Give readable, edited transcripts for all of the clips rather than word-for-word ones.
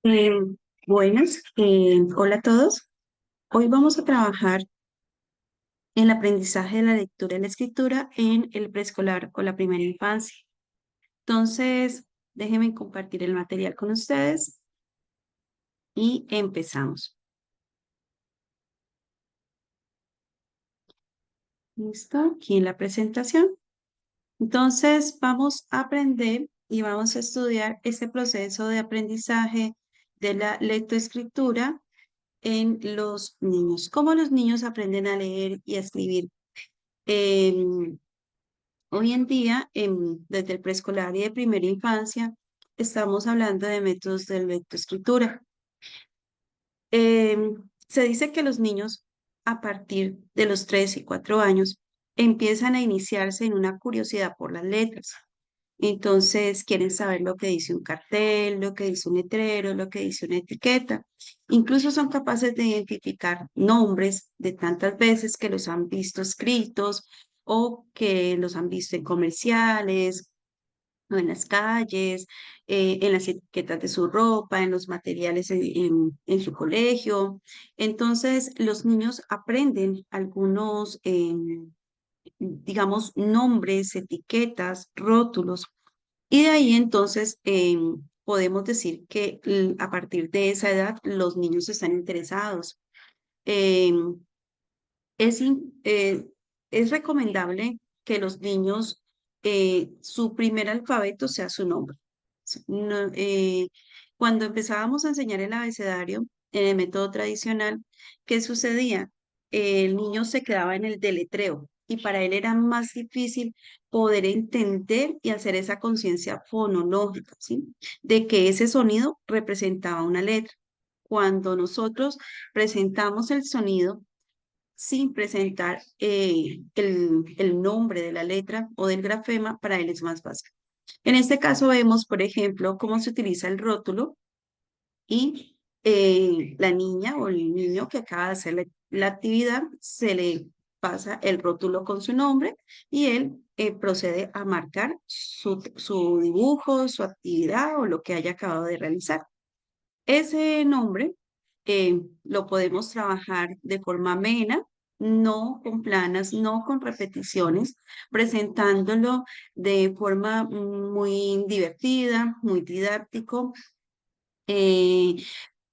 Eh, Buenas, hola a todos. Hoy vamos a trabajar en el aprendizaje de la lectura y la escritura en el preescolar o la primera infancia. Entonces, déjenme compartir el material con ustedes y empezamos. ¿Listo? Aquí en la presentación. Entonces, vamos a aprender y vamos a estudiar este proceso de aprendizaje de la lectoescritura en los niños. ¿Cómo los niños aprenden a leer y a escribir? Em, Hoy en día, desde el preescolar y de primera infancia, estamos hablando de métodos de lectoescritura. Se dice que los niños, a partir de los 3 y 4 años, empiezan a iniciarse en una curiosidad por las letras. Entonces, quieren saber lo que dice un cartel, lo que dice un letrero, lo que dice una etiqueta. Incluso son capaces de identificar nombres de tantas veces que los han visto escritos o que los han visto en comerciales o en las calles, en las etiquetas de su ropa, en los materiales en su colegio. Entonces, los niños aprenden algunos, digamos, nombres, etiquetas, rótulos, y de ahí entonces podemos decir que a partir de esa edad los niños están interesados. Em, es, in- eh, es recomendable que los niños, su primer alfabeto sea su nombre. Cuando empezábamos a enseñar el abecedario en el método tradicional, ¿qué sucedía? El niño se quedaba en el deletreo y para él era más difícil poder entender y hacer esa conciencia fonológica, ¿sí? De que ese sonido representaba una letra. Cuando nosotros presentamos el sonido, sin presentar el nombre de la letra o del grafema, para él es más fácil. En este caso vemos, por ejemplo, cómo se utiliza el rótulo y la niña o el niño que acaba de hacer la actividad se le pasa el rótulo con su nombre y él procede a marcar su dibujo, su actividad o lo que haya acabado de realizar. Ese nombre lo podemos trabajar de forma amena, no con planas, no con repeticiones, presentándolo de forma muy divertida, muy didáctico, eh,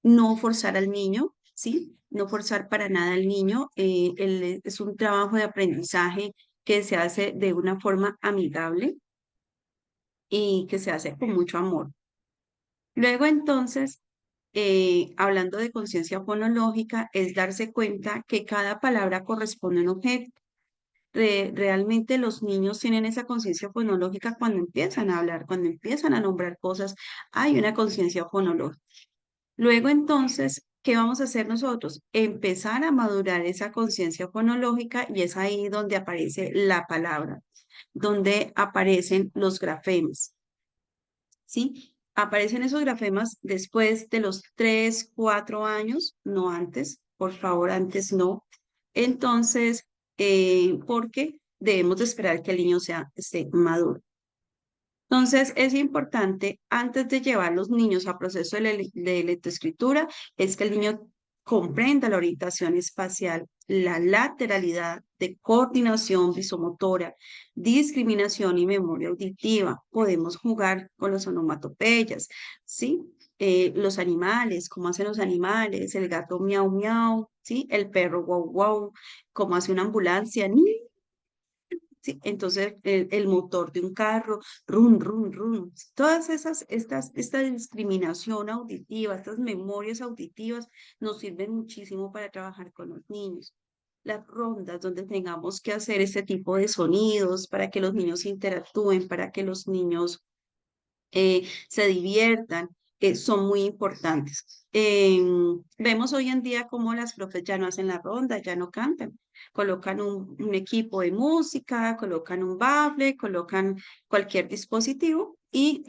no forzar al niño, ¿sí? No forzar para nada al niño. Es un trabajo de aprendizaje que se hace de una forma amigable y que se hace con mucho amor. Luego entonces, hablando de conciencia fonológica, es darse cuenta que cada palabra corresponde a un objeto. Realmente los niños tienen esa conciencia fonológica cuando empiezan a hablar, cuando empiezan a nombrar cosas, hay una conciencia fonológica. Luego entonces, ¿qué vamos a hacer nosotros? Empezar a madurar esa conciencia fonológica y es ahí donde aparece la palabra, donde aparecen los grafemas. ¿Sí? Aparecen esos grafemas después de los 3, 4 años, no antes, por favor, antes no. Entonces, porque debemos de esperar que el niño esté maduro. Entonces, es importante, antes de llevar a los niños a proceso de lectoescritura, es que el niño comprenda la orientación espacial, la lateralidad de coordinación visomotora, discriminación y memoria auditiva. Podemos jugar con los onomatopeyas, ¿sí? Los animales, cómo hacen los animales, el gato miau miau, ¿sí? El perro guau guau, cómo hace una ambulancia, ¡ni! ¿Sí? Entonces, el motor de un carro, run, run, run. Todas esta discriminación auditiva, estas memorias auditivas nos sirven muchísimo para trabajar con los niños. Las rondas donde tengamos que hacer este tipo de sonidos para que los niños interactúen, para que los niños se diviertan, son muy importantes. Vemos hoy en día cómo las profes ya no hacen la ronda, ya no cantan, colocan un equipo de música, colocan un bafle, colocan cualquier dispositivo y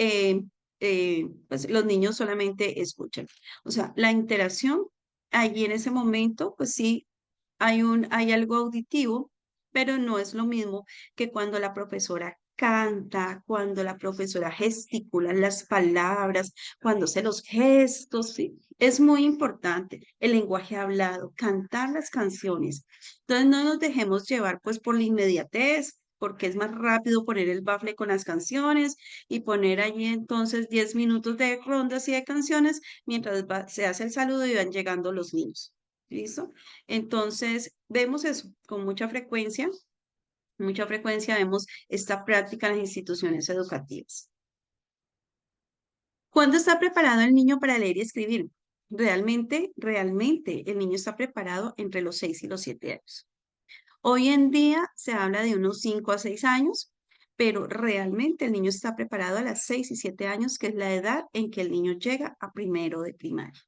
pues los niños solamente escuchan. O sea, la interacción allí en ese momento, pues sí, hay algo auditivo, pero no es lo mismo que cuando la profesora canta, cuando la profesora gesticula las palabras, cuando hace los gestos, ¿sí? Es muy importante el lenguaje hablado, cantar las canciones. Entonces no nos dejemos llevar pues por la inmediatez, porque es más rápido poner el bafle con las canciones y poner allí entonces 10 minutos de rondas y de canciones mientras se hace el saludo y van llegando los niños. ¿Listo? Entonces, vemos eso con mucha frecuencia vemos esta práctica en las instituciones educativas. ¿Cuándo está preparado el niño para leer y escribir? Realmente, el niño está preparado entre los 6 y los 7 años. Hoy en día se habla de unos 5 a 6 años, pero realmente el niño está preparado a las 6 y 7 años, que es la edad en que el niño llega a primero de primaria.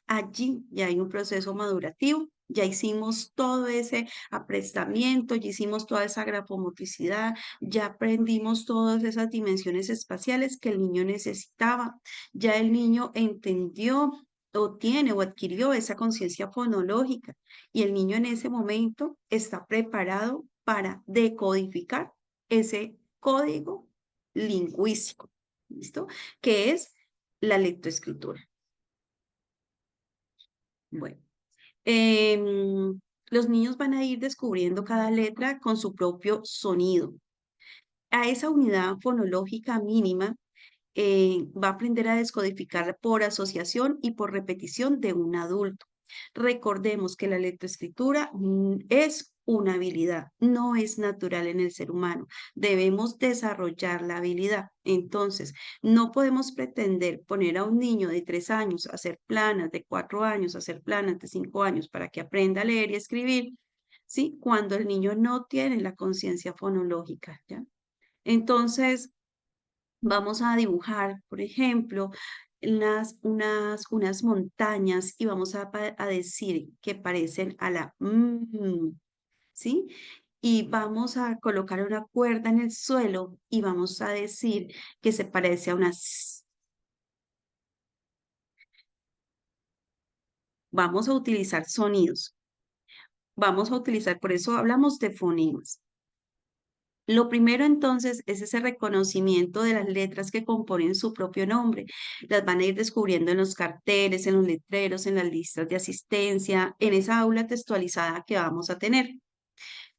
Allí ya hay un proceso madurativo, ya hicimos todo ese aprestamiento, ya hicimos toda esa grafomotricidad, ya aprendimos todas esas dimensiones espaciales que el niño necesitaba, ya el niño entendió o tiene o adquirió esa conciencia fonológica y el niño en ese momento está preparado para decodificar ese código lingüístico, ¿listo? Que es la lectoescritura. Bueno. Em, los niños van a ir descubriendo cada letra con su propio sonido. A esa unidad fonológica mínima va a aprender a descodificar por asociación y por repetición de un adulto. Recordemos que la lectoescritura es una habilidad, no es natural en el ser humano. Debemos desarrollar la habilidad. Entonces, no podemos pretender poner a un niño de 3 años a hacer planas, de 4 años a hacer planas, de 5 años para que aprenda a leer y escribir, ¿sí? Cuando el niño no tiene la conciencia fonológica, ¿ya? Entonces, vamos a dibujar, por ejemplo, unas montañas y vamos a decir que parecen a la ¿sí? Y vamos a colocar una cuerda en el suelo y vamos a decir que se parece a una S. Vamos a utilizar sonidos. Vamos a utilizar, por eso hablamos de fonemas. Lo primero entonces es ese reconocimiento de las letras que componen su propio nombre. Las van a ir descubriendo en los carteles, en los letreros, en las listas de asistencia, en esa aula textualizada que vamos a tener.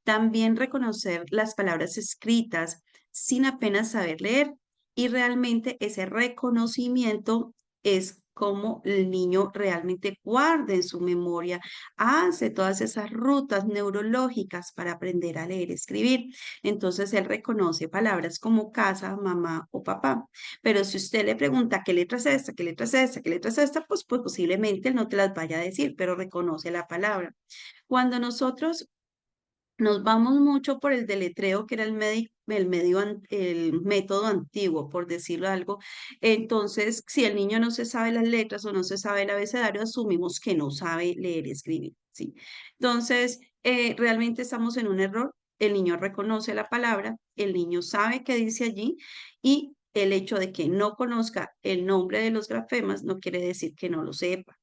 También reconocer las palabras escritas sin apenas saber leer y realmente ese reconocimiento es como el niño realmente guarda en su memoria, hace todas esas rutas neurológicas para aprender a leer y escribir. Entonces él reconoce palabras como casa, mamá o papá. Pero si usted le pregunta qué letra es esta, qué letra es esta, qué letra es esta, pues posiblemente él no te las vaya a decir, pero reconoce la palabra. Cuando nosotros nos vamos mucho por el deletreo, que era el método antiguo, por decirlo algo. Entonces, si el niño no se sabe las letras o no se sabe el abecedario, asumimos que no sabe leer y escribir, ¿sí? Entonces, realmente estamos en un error. El niño reconoce la palabra, el niño sabe qué dice allí y el hecho de que no conozca el nombre de los grafemas no quiere decir que no lo sepa.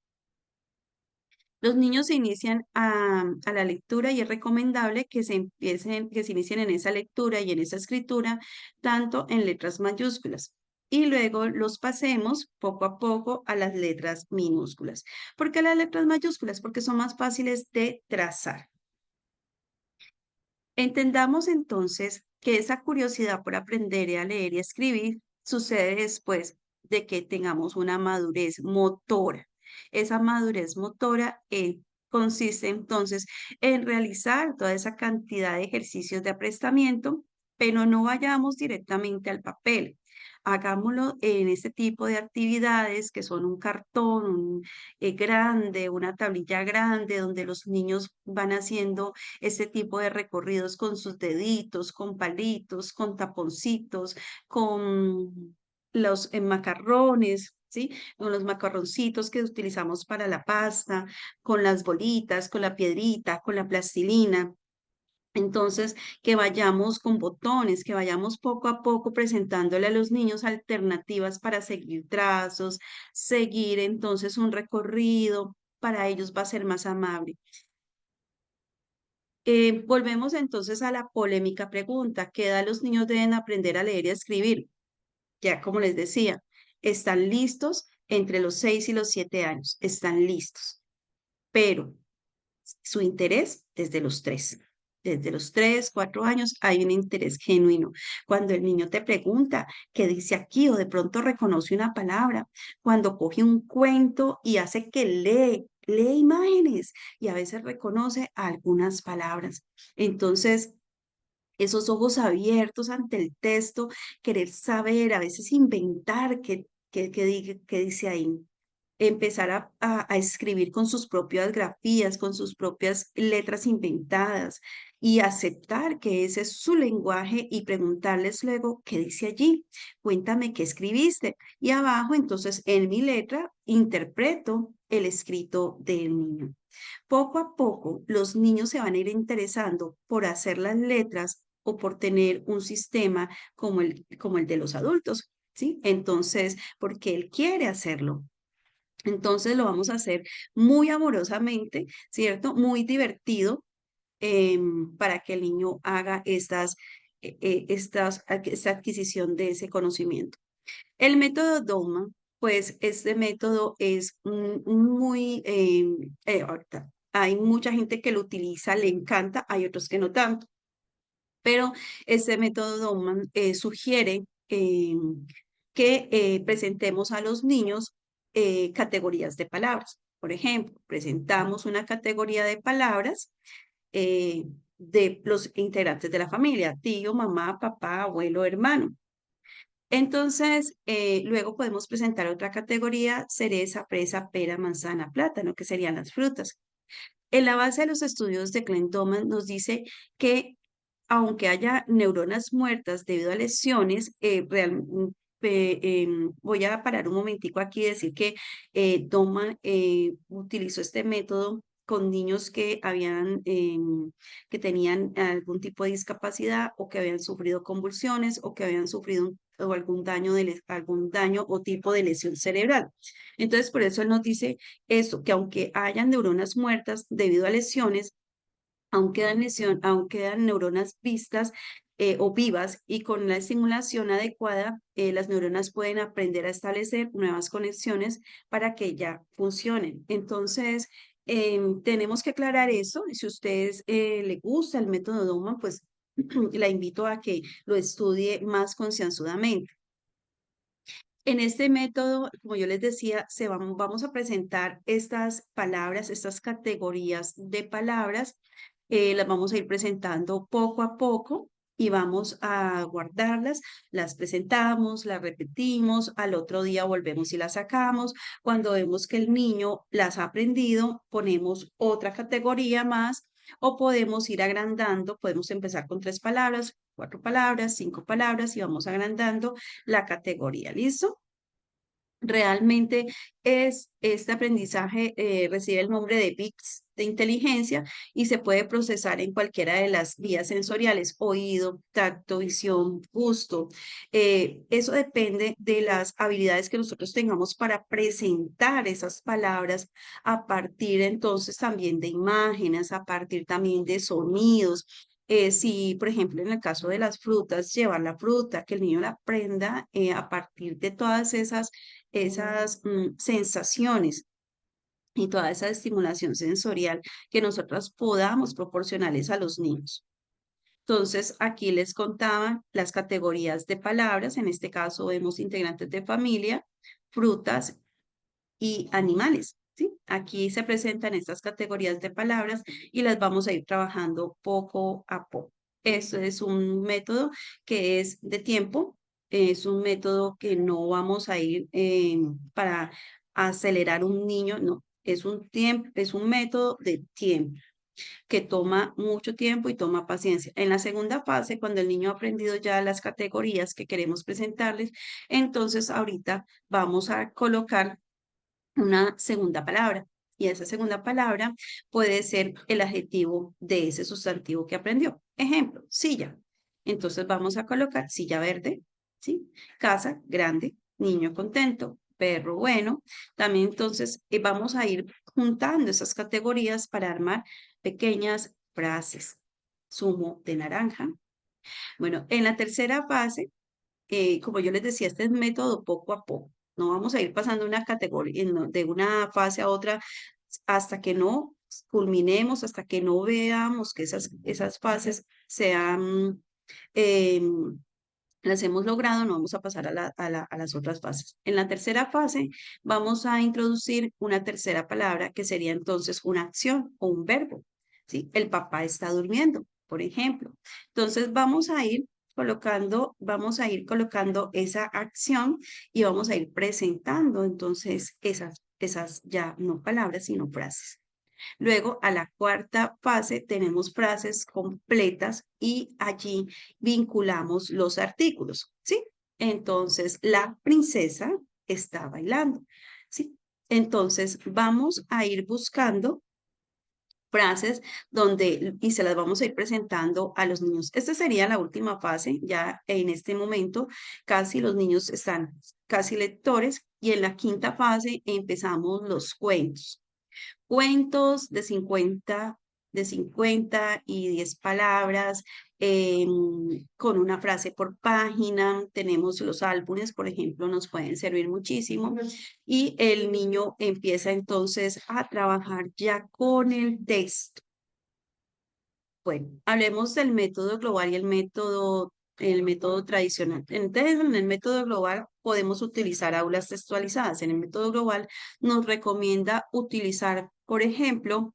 Los niños se inician a la lectura y es recomendable que se inicien en esa lectura y en esa escritura, tanto en letras mayúsculas. Y luego los pasemos poco a poco a las letras minúsculas. ¿Por qué las letras mayúsculas? Porque son más fáciles de trazar. Entendamos entonces que esa curiosidad por aprender a leer y escribir sucede después de que tengamos una madurez motora. Esa madurez motora consiste entonces en realizar toda esa cantidad de ejercicios de aprestamiento, pero no vayamos directamente al papel. Hagámoslo en este tipo de actividades que son un cartón, grande, una tablilla grande, donde los niños van haciendo este tipo de recorridos con sus deditos, con palitos, con taponcitos, con los macarrones, ¿sí? Con los macarroncitos que utilizamos para la pasta, con las bolitas, con la piedrita, con la plastilina. Entonces, que vayamos con botones, que vayamos poco a poco presentándole a los niños alternativas para seguir trazos, seguir entonces un recorrido, para ellos va a ser más amable. Volvemos entonces a la polémica pregunta, ¿qué edad los niños deben aprender a leer y a escribir? Ya como les decía, están listos entre los 6 y los 7 años, están listos, pero su interés desde los 3. Desde los 3, 4 años hay un interés genuino. Cuando el niño te pregunta qué dice aquí o de pronto reconoce una palabra, cuando coge un cuento y hace que lee imágenes y a veces reconoce algunas palabras. Entonces, esos ojos abiertos ante el texto, querer saber, a veces inventar qué dice ahí, empezar a escribir con sus propias grafías, con sus propias letras inventadas y aceptar que ese es su lenguaje y preguntarles luego qué dice allí, cuéntame qué escribiste. Y abajo, entonces, en mi letra, interpreto el escrito del niño. Poco a poco, los niños se van a ir interesando por hacer las letras o por tener un sistema como el de los adultos, ¿sí? Entonces, porque él quiere hacerlo. Entonces lo vamos a hacer muy amorosamente, ¿cierto? Muy divertido para que el niño haga esta adquisición de ese conocimiento. El método DOMA, pues este método es ahorita hay mucha gente que lo utiliza, le encanta, hay otros que no tanto, pero este método DOMA sugiere que presentemos a los niños categorías de palabras. Por ejemplo, presentamos una categoría de palabras de los integrantes de la familia, tío, mamá, papá, abuelo, hermano. Entonces, luego podemos presentar otra categoría, cereza, fresa, pera, manzana, plátano, que serían las frutas. En la base de los estudios de Glenn Doman nos dice que aunque haya neuronas muertas debido a lesiones, voy a parar un momentico aquí y decir que Doman utilizó este método con niños que tenían algún tipo de discapacidad o que habían sufrido convulsiones o que habían sufrido o algún daño o tipo de lesión cerebral. Entonces, por eso él nos dice eso, que aunque hayan neuronas muertas debido a lesiones, aún quedan neuronas vistas o vivas y con la estimulación adecuada, las neuronas pueden aprender a establecer nuevas conexiones para que ya funcionen. Entonces, tenemos que aclarar eso. Y si a ustedes le gusta el método Doman, pues la invito a que lo estudie más concienzudamente. En este método, como yo les decía, vamos a presentar estas palabras, estas categorías de palabras, las vamos a ir presentando poco a poco y vamos a guardarlas, las presentamos, las repetimos, al otro día volvemos y las sacamos. Cuando vemos que el niño las ha aprendido, ponemos otra categoría más o podemos ir agrandando, podemos empezar con 3 palabras, 4 palabras, 5 palabras y vamos agrandando la categoría. ¿Listo? Realmente este aprendizaje recibe el nombre de bits de inteligencia y se puede procesar en cualquiera de las vías sensoriales, oído, tacto, visión, gusto. Eso depende de las habilidades que nosotros tengamos para presentar esas palabras a partir entonces también de imágenes, a partir también de sonidos. Si, por ejemplo, en el caso de las frutas, llevar la fruta, que el niño la aprenda a partir de todas esas sensaciones y toda esa estimulación sensorial que nosotros podamos proporcionarles a los niños. Entonces, aquí les contaba las categorías de palabras, en este caso vemos integrantes de familia, frutas y animales. ¿Sí? Aquí se presentan estas categorías de palabras y las vamos a ir trabajando poco a poco. Eso es un método que es de tiempo, es un método que no vamos a ir para acelerar un niño, no, es un método de tiempo que toma mucho tiempo y toma paciencia. En la segunda fase, cuando el niño ha aprendido ya las categorías que queremos presentarles, entonces ahorita vamos a colocar una segunda palabra. Y esa segunda palabra puede ser el adjetivo de ese sustantivo que aprendió. Ejemplo, silla. Entonces vamos a colocar silla verde, ¿sí? Casa grande, niño contento, perro bueno. También entonces vamos a ir juntando esas categorías para armar pequeñas frases. Zumo de naranja. Bueno, en la tercera fase, como yo les decía, este es método poco a poco. No vamos a ir pasando una categoría, de una fase a otra hasta que no culminemos, hasta que no veamos que esas fases sean em, las hemos logrado, no vamos a pasar a las otras fases. En la tercera fase vamos a introducir una tercera palabra que sería entonces una acción o un verbo. ¿Sí? El papá está durmiendo, por ejemplo. Entonces vamos a ir colocando esa acción y vamos a ir presentando entonces esas ya no palabras, sino frases. Luego, a la cuarta fase, tenemos frases completas y allí vinculamos los artículos, ¿sí? Entonces, la princesa está bailando, ¿sí? Entonces, vamos a ir buscando frases y se las vamos a ir presentando a los niños. Esta sería la última fase, ya en este momento casi los niños están casi lectores y en la quinta fase empezamos los cuentos. Cuentos de 50 y 10 palabras, con una frase por página. Tenemos los álbumes, por ejemplo, nos pueden servir muchísimo. Y el niño empieza entonces a trabajar ya con el texto. Bueno, hablemos del método global y el método tradicional. Entonces, en el método global podemos utilizar aulas textualizadas. En el método global nos recomienda utilizar, por ejemplo,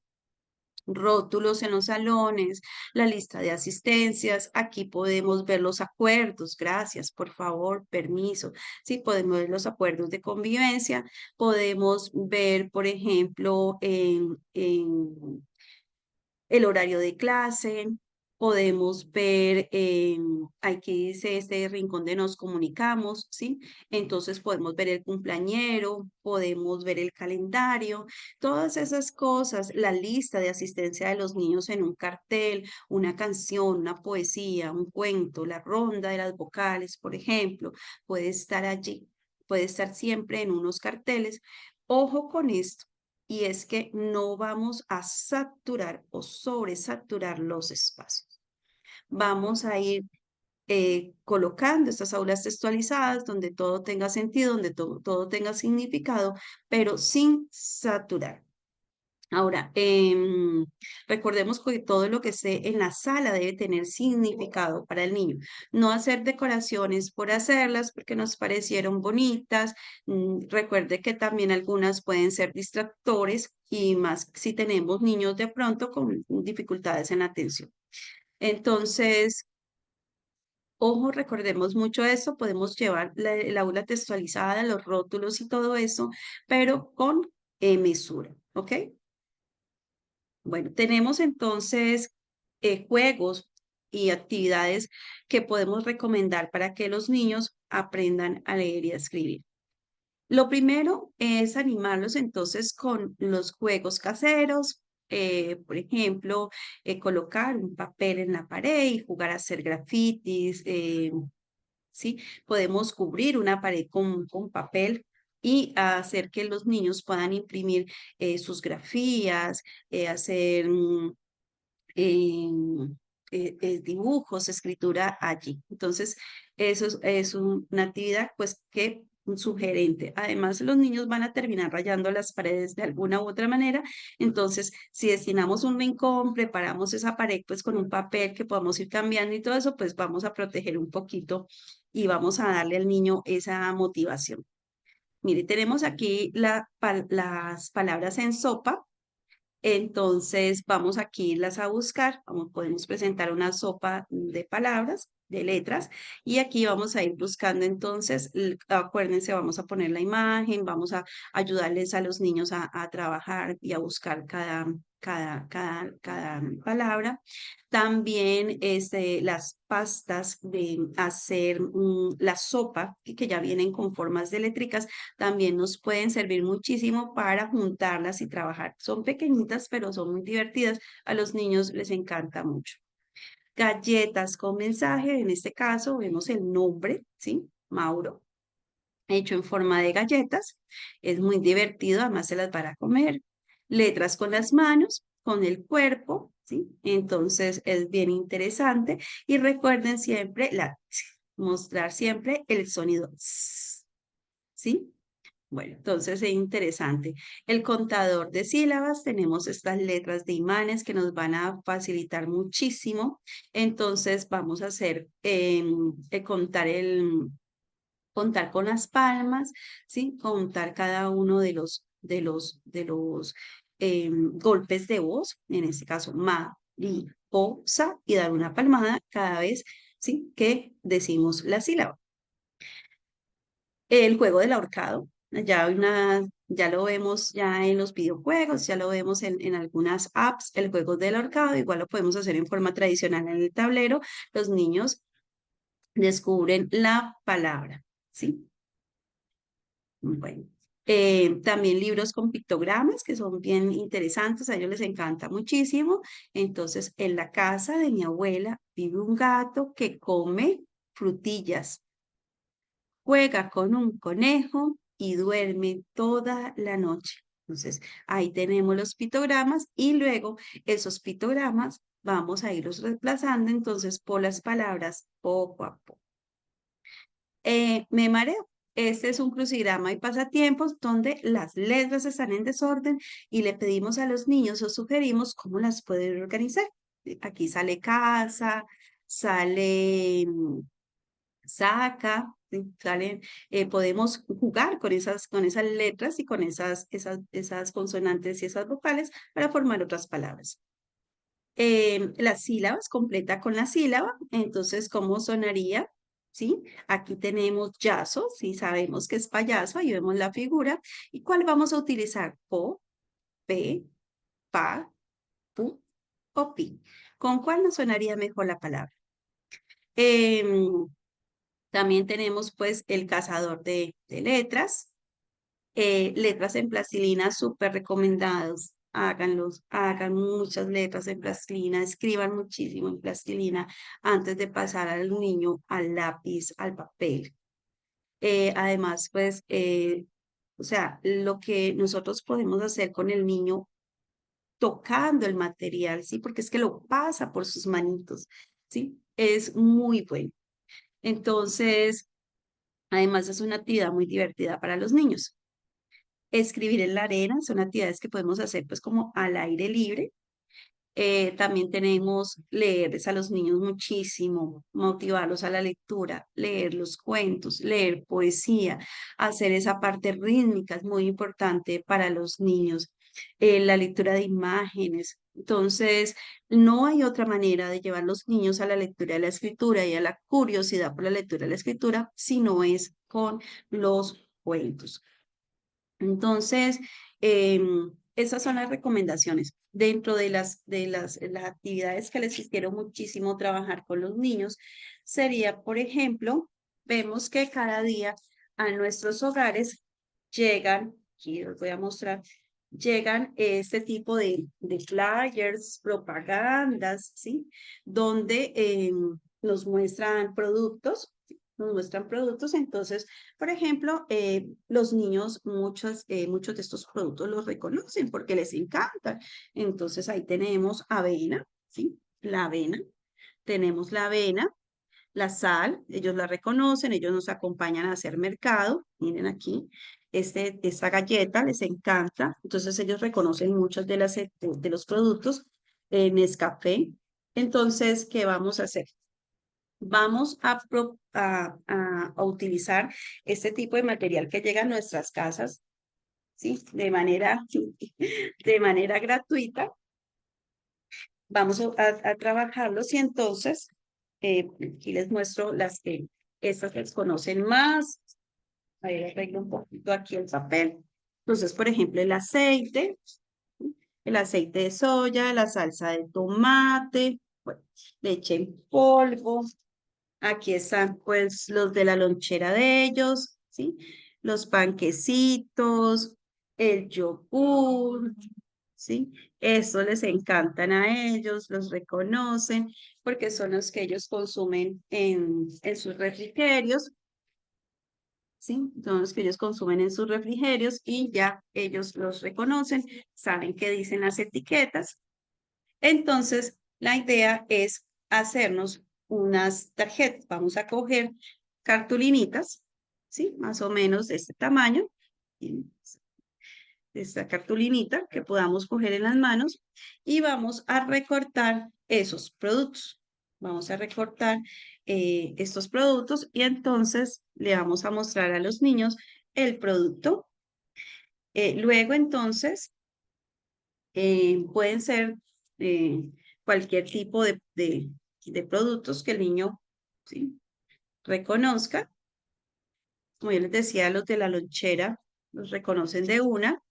rótulos en los salones, la lista de asistencias. Aquí podemos ver los acuerdos, gracias, por favor, permiso. Sí, podemos ver los acuerdos de convivencia. Podemos ver, por ejemplo, en el horario de clase, podemos ver, aquí dice este rincón de nos comunicamos, ¿sí? Entonces podemos ver el cumpleañero, podemos ver el calendario, todas esas cosas, la lista de asistencia de los niños en un cartel, una canción, una poesía, un cuento, la ronda de las vocales, por ejemplo, puede estar allí, puede estar siempre en unos carteles. Ojo con esto, y es que no vamos a saturar o sobresaturar los espacios. Vamos a ir colocando estas aulas textualizadas donde todo tenga sentido, donde todo tenga significado, pero sin saturar. Ahora, recordemos que todo lo que esté en la sala debe tener significado para el niño. No hacer decoraciones por hacerlas porque nos parecieron bonitas. Recuerde que también algunas pueden ser distractores y más si tenemos niños de pronto con dificultades en la atención. Entonces, ojo, recordemos mucho eso. Podemos llevar el aula textualizada, los rótulos y todo eso, pero con mesura, ¿ok? Bueno, tenemos entonces juegos y actividades que podemos recomendar para que los niños aprendan a leer y a escribir. Lo primero es animarlos entonces con los juegos caseros, por ejemplo, colocar un papel en la pared y jugar a hacer grafitis, ¿sí? Podemos cubrir una pared con papel y hacer que los niños puedan imprimir sus grafías, hacer em, dibujos, escritura allí. Entonces, eso es una actividad pues que sugerente. Además, los niños van a terminar rayando las paredes de alguna u otra manera. Entonces, si destinamos un rincón, preparamos esa pared pues con un papel que podamos ir cambiando y todo eso, pues vamos a proteger un poquito y vamos a darle al niño esa motivación. Mire, tenemos aquí las palabras en sopa. Entonces, vamos aquí a irlas a buscar. Podemos presentar una sopa de palabras, de letras, y aquí vamos a ir buscando entonces, acuérdense, vamos a poner la imagen, vamos a ayudarles a los niños a trabajar y a buscar cada palabra. También las pastas de hacer la sopa, que ya vienen con formas de eléctricas, también nos pueden servir muchísimo para juntarlas y trabajar. Son pequeñitas, pero son muy divertidas. A los niños les encanta mucho. Galletas con mensaje, en este caso vemos el nombre, ¿sí? Mauro, hecho en forma de galletas. Es muy divertido, además se las van a comer. Letras con las manos, con el cuerpo, ¿sí? Entonces es bien interesante y recuerden siempre mostrar siempre el sonido ts, ¿sí? Bueno, entonces es interesante. El contador de sílabas, tenemos estas letras de imanes que nos van a facilitar muchísimo. Entonces vamos a hacer contar con las palmas, ¿sí? Contar cada uno de los golpes de voz, en este caso ma, ri, po, sa, y dar una palmada cada vez, ¿sí? Que decimos la sílaba. El juego del ahorcado, ya lo vemos ya en los videojuegos, ya lo vemos en algunas apps, el juego del ahorcado, igual lo podemos hacer en forma tradicional en el tablero. Los niños descubren la palabra, ¿sí? Bueno, también libros con pictogramas que son bien interesantes, a ellos les encanta muchísimo. Entonces, en la casa de mi abuela vive un gato que come frutillas, juega con un conejo y duerme toda la noche. Entonces, ahí tenemos los pictogramas y luego esos pictogramas vamos a irlos reemplazando entonces por las palabras poco a poco. Me mareo. Este es un crucigrama y pasatiempos donde las letras están en desorden y le pedimos a los niños o sugerimos cómo las pueden organizar. Aquí sale casa, sale saca, ¿sí? Podemos jugar con esas letras y con esas consonantes y esas vocales para formar otras palabras. Las sílabas, completa con la sílaba, entonces, ¿cómo sonaría? ¿Sí? Aquí tenemos yazo, sí sabemos que es payaso, ahí vemos la figura. ¿Y cuál vamos a utilizar? Po, pe, pa, pu o pi. ¿Con cuál nos sonaría mejor la palabra? Em, También tenemos pues el cazador de letras, letras en plastilina súper recomendados. Háganlos, hagan muchas letras en plastilina, escriban muchísimo en plastilina antes de pasar al niño al lápiz, al papel. Además, pues, o sea, lo que nosotros podemos hacer con el niño tocando el material, ¿sí? Porque es que lo pasa por sus manitos, ¿sí? Es muy bueno. Entonces, además es una actividad muy divertida para los niños. Escribir en la arena son actividades que podemos hacer pues como al aire libre. También tenemos leerles a los niños muchísimo, motivarlos a la lectura, leer los cuentos, leer poesía, hacer esa parte rítmica es muy importante para los niños. La lectura de imágenes. Entonces, no hay otra manera de llevar los niños a la lectura de la escritura y a la curiosidad por la lectura de la escritura si no es con los cuentos. Entonces, esas son las recomendaciones. Dentro de las actividades que les quiero muchísimo trabajar con los niños, sería, por ejemplo, vemos que cada día a nuestros hogares llegan, aquí les voy a mostrar, llegan este tipo de flyers, propagandas, ¿sí? Donde nos muestran productos, entonces por ejemplo, los niños, muchos de estos productos los reconocen porque les encantan. Entonces ahí tenemos avena, ¿sí? La avena. Tenemos la avena, la sal, ellos la reconocen, ellos nos acompañan a hacer mercado. Miren aquí, esta galleta les encanta. Entonces ellos reconocen muchos de los productos. Nescafé. Entonces, ¿qué vamos a hacer? Vamos a utilizar este tipo de material que llega a nuestras casas, ¿sí? De manera gratuita. Vamos a trabajarlos y entonces, aquí les muestro estas les conocen más. Ahí les arreglo un poquito aquí el papel. Entonces, por ejemplo, el aceite de soya, la salsa de tomate, bueno, leche en polvo. Aquí están pues los de la lonchera de ellos, ¿sí? Los panquecitos, el yogur, ¿sí? Eso les encantan a ellos, los reconocen porque son los que ellos consumen en sus refrigerios, ¿sí? Son los que ellos consumen en sus refrigerios y ya ellos los reconocen, saben qué dicen las etiquetas. Entonces, la idea es hacernos unas tarjetas. Vamos a coger cartulinitas, ¿sí? Más o menos de este tamaño, de esta cartulinita que podamos coger en las manos y vamos a recortar esos productos. Vamos a recortar estos productos y entonces le vamos a mostrar a los niños el producto. Luego, entonces, pueden ser eh, cualquier tipo de productos que el niño, ¿sí?, reconozca. Como yo les decía, los de la lonchera los reconocen de una.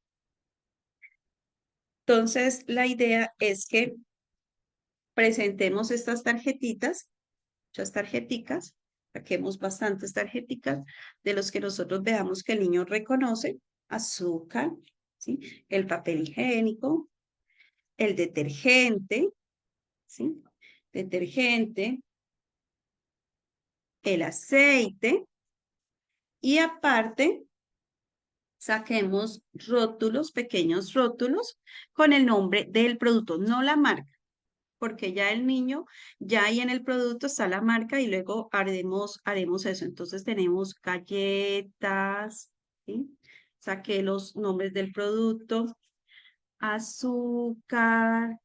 Entonces, la idea es que presentemos estas tarjetitas, muchas tarjeticas, saquemos bastantes tarjeticas de los que nosotros veamos que el niño reconoce: azúcar, ¿sí?, el papel higiénico, el detergente, ¿sí?, detergente, el aceite, y aparte saquemos rótulos, pequeños rótulos con el nombre del producto, no la marca, porque ya el niño, ya ahí en el producto está la marca y luego haremos eso. Entonces tenemos galletas, ¿sí? Saqué los nombres del producto: azúcar,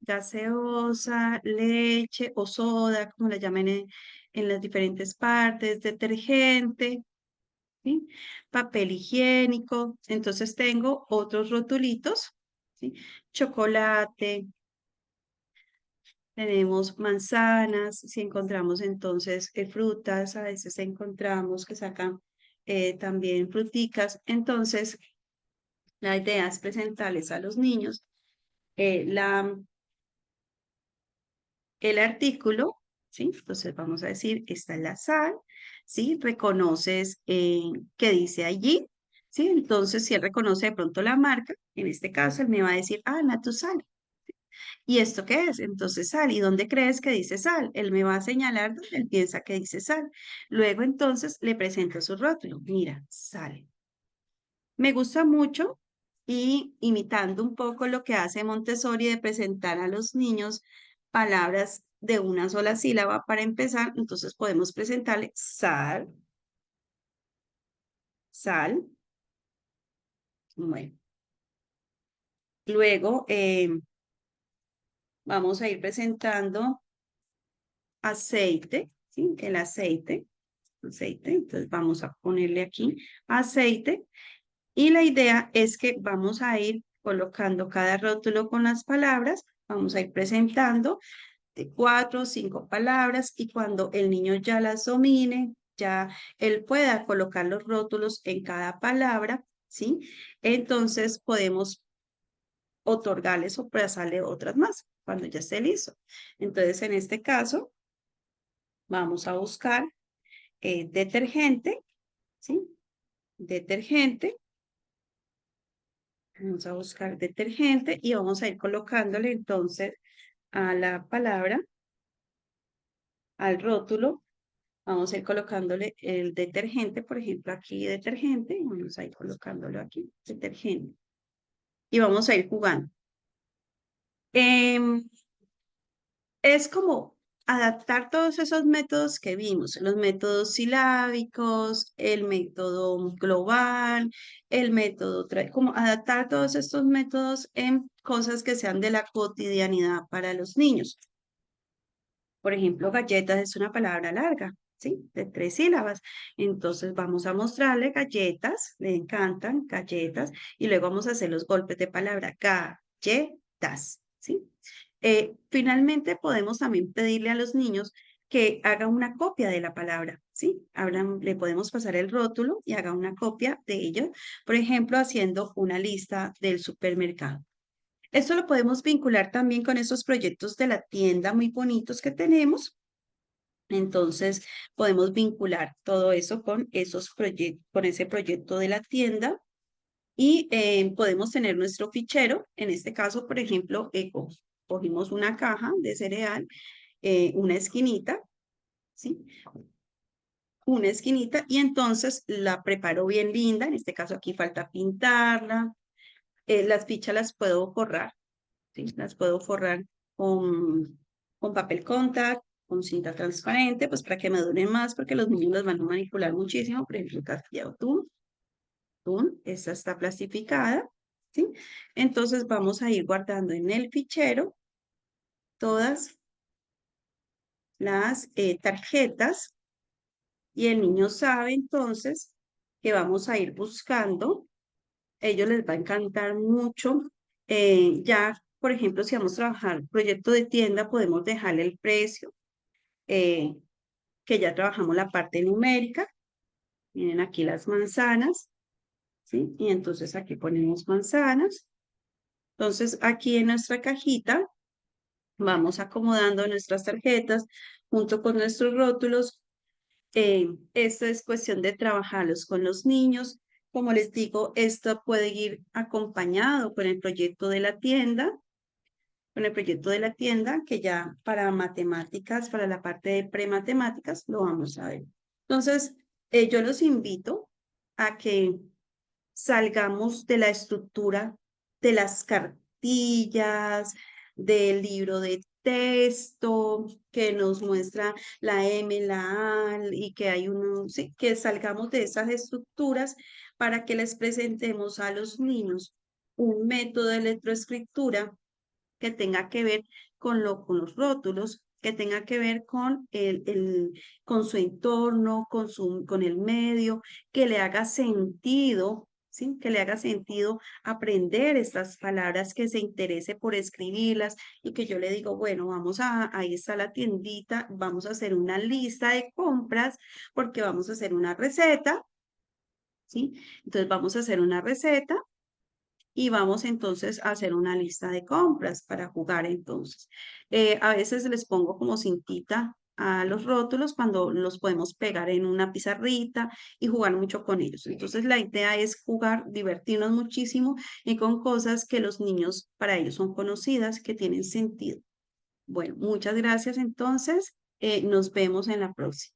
gaseosa, leche o soda, como la llamen en las diferentes partes, detergente, ¿sí?, papel higiénico. Entonces tengo otros rotulitos, ¿sí? Chocolate, tenemos manzanas, si encontramos entonces frutas, a veces encontramos que sacan también fruticas. Entonces, la idea es presentarles a los niños eh, la, el artículo, ¿sí? Entonces vamos a decir: esta es la sal, ¿sí? Reconoces qué dice allí, ¿sí? Entonces, si él reconoce de pronto la marca, en este caso, él me va a decir: ah, Natusal. ¿Y esto qué es? Entonces, sal. ¿Y dónde crees que dice sal? Él me va a señalar donde él piensa que dice sal. Luego, entonces, le presento su rótulo. Mira, sal. Me gusta mucho, y imitando un poco lo que hace Montessori de presentar a los niños palabras de una sola sílaba para empezar, entonces podemos presentarle sal, sal. Bueno, luego vamos a ir presentando aceite, ¿sí? El aceite, aceite. Entonces vamos a ponerle aquí aceite. Y la idea es que vamos a ir colocando cada rótulo con las palabras, vamos a ir presentando de 4 o 5 palabras, y cuando el niño ya las domine, ya él pueda colocar los rótulos en cada palabra, ¿sí? Entonces podemos otorgarles o pasarle otras más cuando ya esté listo. Entonces, en este caso, vamos a buscar detergente, ¿sí? Detergente. Vamos a buscar detergente y vamos a ir colocándole entonces a la palabra, al rótulo, vamos a ir colocándole el detergente, por ejemplo, aquí detergente, y vamos a ir colocándolo aquí, detergente. Y vamos a ir jugando. Es como adaptar todos esos métodos que vimos: los métodos silábicos, el método global, el método, como adaptar todos estos métodos en cosas que sean de la cotidianidad para los niños. Por ejemplo, galletas es una palabra larga, ¿sí? De 3 sílabas. Entonces vamos a mostrarle galletas, le encantan galletas, y luego vamos a hacer los golpes de palabra: galletas, ¿sí? Finalmente, podemos también pedirle a los niños que hagan una copia de la palabra, ¿sí? Le podemos pasar el rótulo y haga una copia de ello, por ejemplo, haciendo una lista del supermercado. Esto lo podemos vincular también con esos proyectos de la tienda muy bonitos que tenemos. Entonces, podemos vincular todo eso con esos proyectos, con ese proyecto de la tienda, y podemos tener nuestro fichero. En este caso, por ejemplo, cogimos una caja de cereal, una esquinita, ¿sí? Una esquinita, y entonces la preparo bien linda. En este caso aquí falta pintarla. Las fichas las puedo borrar, ¿sí? Las puedo forrar con papel contact, con cinta transparente, pues para que me duren más, porque los niños las van a manipular muchísimo. Por ejemplo, café atún, esta está plastificada, ¿sí? Entonces vamos a ir guardando en el fichero todas las tarjetas y el niño sabe entonces que vamos a ir buscando. Ellos les va a encantar mucho. Ya, por ejemplo, si vamos a trabajar proyecto de tienda, podemos dejarle el precio, eh, que ya trabajamos la parte numérica. Miren aquí las manzanas, ¿sí? Y entonces aquí ponemos manzanas. Entonces aquí en nuestra cajita vamos acomodando nuestras tarjetas junto con nuestros rótulos. Esto es cuestión de trabajarlos con los niños. Como les digo, esto puede ir acompañado con el proyecto de la tienda, que ya para matemáticas, para la parte de prematemáticas, lo vamos a ver. Entonces, yo los invito a que salgamos de la estructura de las cartillas, del libro de texto que nos muestra la M, la A y que hay uno, sí, que salgamos de esas estructuras para que les presentemos a los niños un método de lectoescritura que tenga que ver con los rótulos, que tenga que ver con con su entorno, con el medio, que le haga sentido, ¿sí? Que le haga sentido aprender estas palabras, que se interese por escribirlas y que yo le digo, bueno, ahí está la tiendita, vamos a hacer una lista de compras porque vamos a hacer una receta, ¿sí? Entonces vamos a hacer una receta y vamos entonces a hacer una lista de compras para jugar entonces. A veces les pongo como cintita a los rótulos cuando los podemos pegar en una pizarrita y jugar mucho con ellos. Entonces la idea es jugar, divertirnos muchísimo y con cosas que los niños para ellos son conocidas, que tienen sentido. Bueno, muchas gracias entonces. Nos vemos en la próxima.